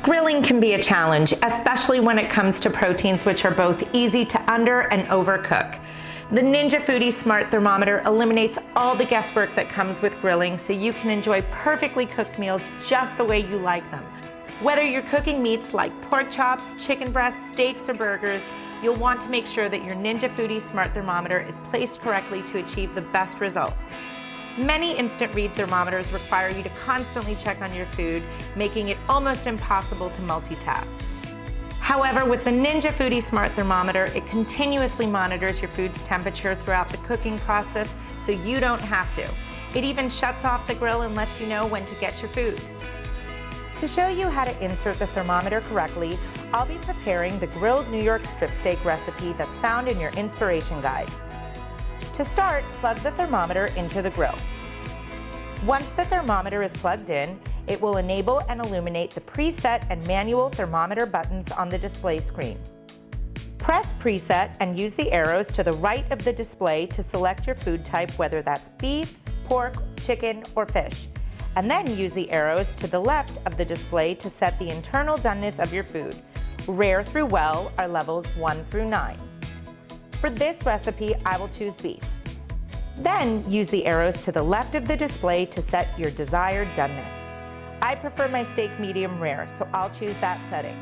Grilling can be a challenge, especially when it comes to proteins which are both easy to under and overcook. The Ninja Foodi Smart Thermometer eliminates all the guesswork that comes with grilling so you can enjoy perfectly cooked meals just the way you like them. Whether you're cooking meats like pork chops, chicken breasts, steaks, or burgers, you'll want to make sure that your Ninja Foodi Smart Thermometer is placed correctly to achieve the best results. Many instant read thermometers require you to constantly check on your food, making it almost impossible to multitask. However, with the Ninja Foodi Smart Thermometer, it continuously monitors your food's temperature throughout the cooking process, so you don't have to. It even shuts off the grill and lets you know when to get your food. To show you how to insert the thermometer correctly, I'll be preparing the grilled New York strip steak recipe that's found in your inspiration guide. To start, plug the thermometer into the grill. Once the thermometer is plugged in, it will enable and illuminate the preset and manual thermometer buttons on the display screen. Press preset and use the arrows to the right of the display to select your food type, whether that's beef, pork, chicken, or fish. And then use the arrows to the left of the display to set the internal doneness of your food. Rare through well are levels 1 through 9. For this recipe, I will choose beef. Then use the arrows to the left of the display to set your desired doneness. I prefer my steak medium rare, so I'll choose that setting.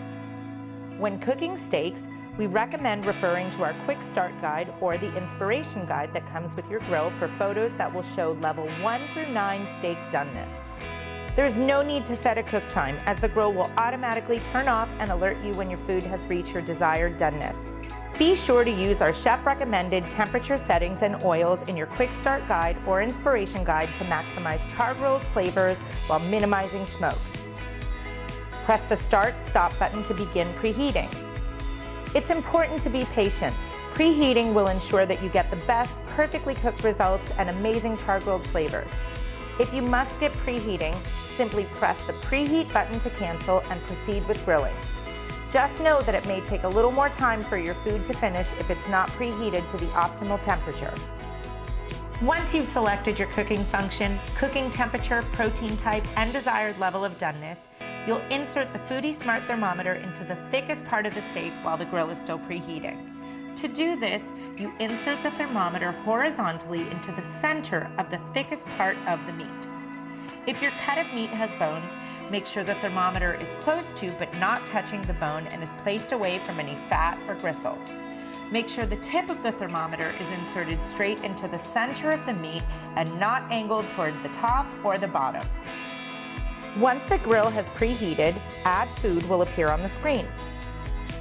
When cooking steaks, we recommend referring to our quick start guide or the inspiration guide that comes with your grill for photos that will show level 1 through 9 steak doneness. There's no need to set a cook time, as the grill will automatically turn off and alert you when your food has reached your desired doneness. Be sure to use our chef-recommended temperature settings and oils in your quick start guide or inspiration guide to maximize char-grilled flavors while minimizing smoke. Press the Start/Stop button to begin preheating. It's important to be patient. Preheating will ensure that you get the best, perfectly cooked results and amazing char-grilled flavors. If you must skip preheating, simply press the preheat button to cancel and proceed with grilling. Just know that it may take a little more time for your food to finish if it's not preheated to the optimal temperature. Once you've selected your cooking function, cooking temperature, protein type, and desired level of doneness, you'll insert the Foodi Smart Thermometer into the thickest part of the steak while the grill is still preheating. To do this, you insert the thermometer horizontally into the center of the thickest part of the meat. If your cut of meat has bones, make sure the thermometer is close to but not touching the bone and is placed away from any fat or gristle. Make sure the tip of the thermometer is inserted straight into the center of the meat and not angled toward the top or the bottom. Once the grill has preheated, Add Food will appear on the screen.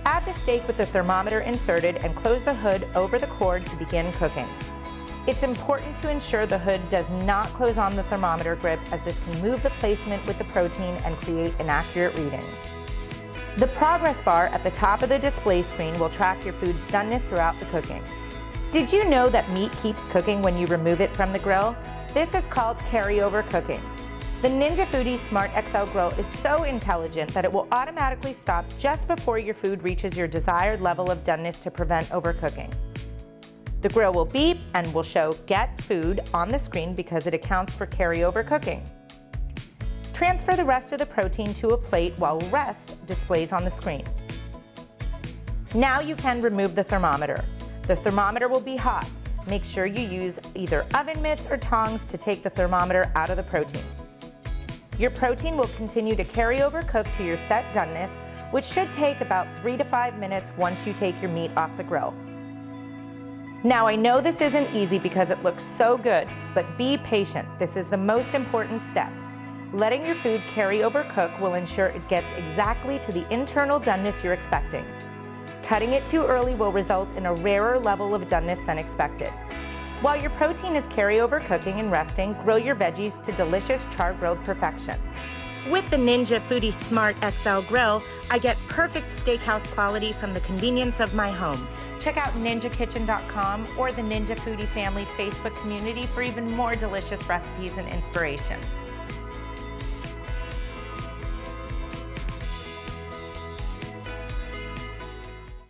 Add the steak with the thermometer inserted and close the hood over the cord to begin cooking. It's important to ensure the hood does not close on the thermometer grip, as this can move the placement with the protein and create inaccurate readings. The progress bar at the top of the display screen will track your food's doneness throughout the cooking. Did you know that meat keeps cooking when you remove it from the grill? This is called carryover cooking. The Ninja Foodi Smart XL Grill is so intelligent that it will automatically stop just before your food reaches your desired level of doneness to prevent overcooking. The grill will beep and will show Get Food on the screen because it accounts for carryover cooking. Transfer the rest of the protein to a plate while Rest displays on the screen. Now you can remove the thermometer. The thermometer will be hot. Make sure you use either oven mitts or tongs to take the thermometer out of the protein. Your protein will continue to carry over cook to your set doneness, which should take about 3 to 5 minutes once you take your meat off the grill. Now, I know this isn't easy because it looks so good, but be patient. This is the most important step. Letting your food carry over cook will ensure it gets exactly to the internal doneness you're expecting. Cutting it too early will result in a rarer level of doneness than expected. While your protein is carryover cooking and resting, grill your veggies to delicious char-grilled perfection. With the Ninja Foodi Smart XL Grill, I get perfect steakhouse quality from the convenience of my home. Check out ninjakitchen.com or the Ninja Foodi Family Facebook community for even more delicious recipes and inspiration.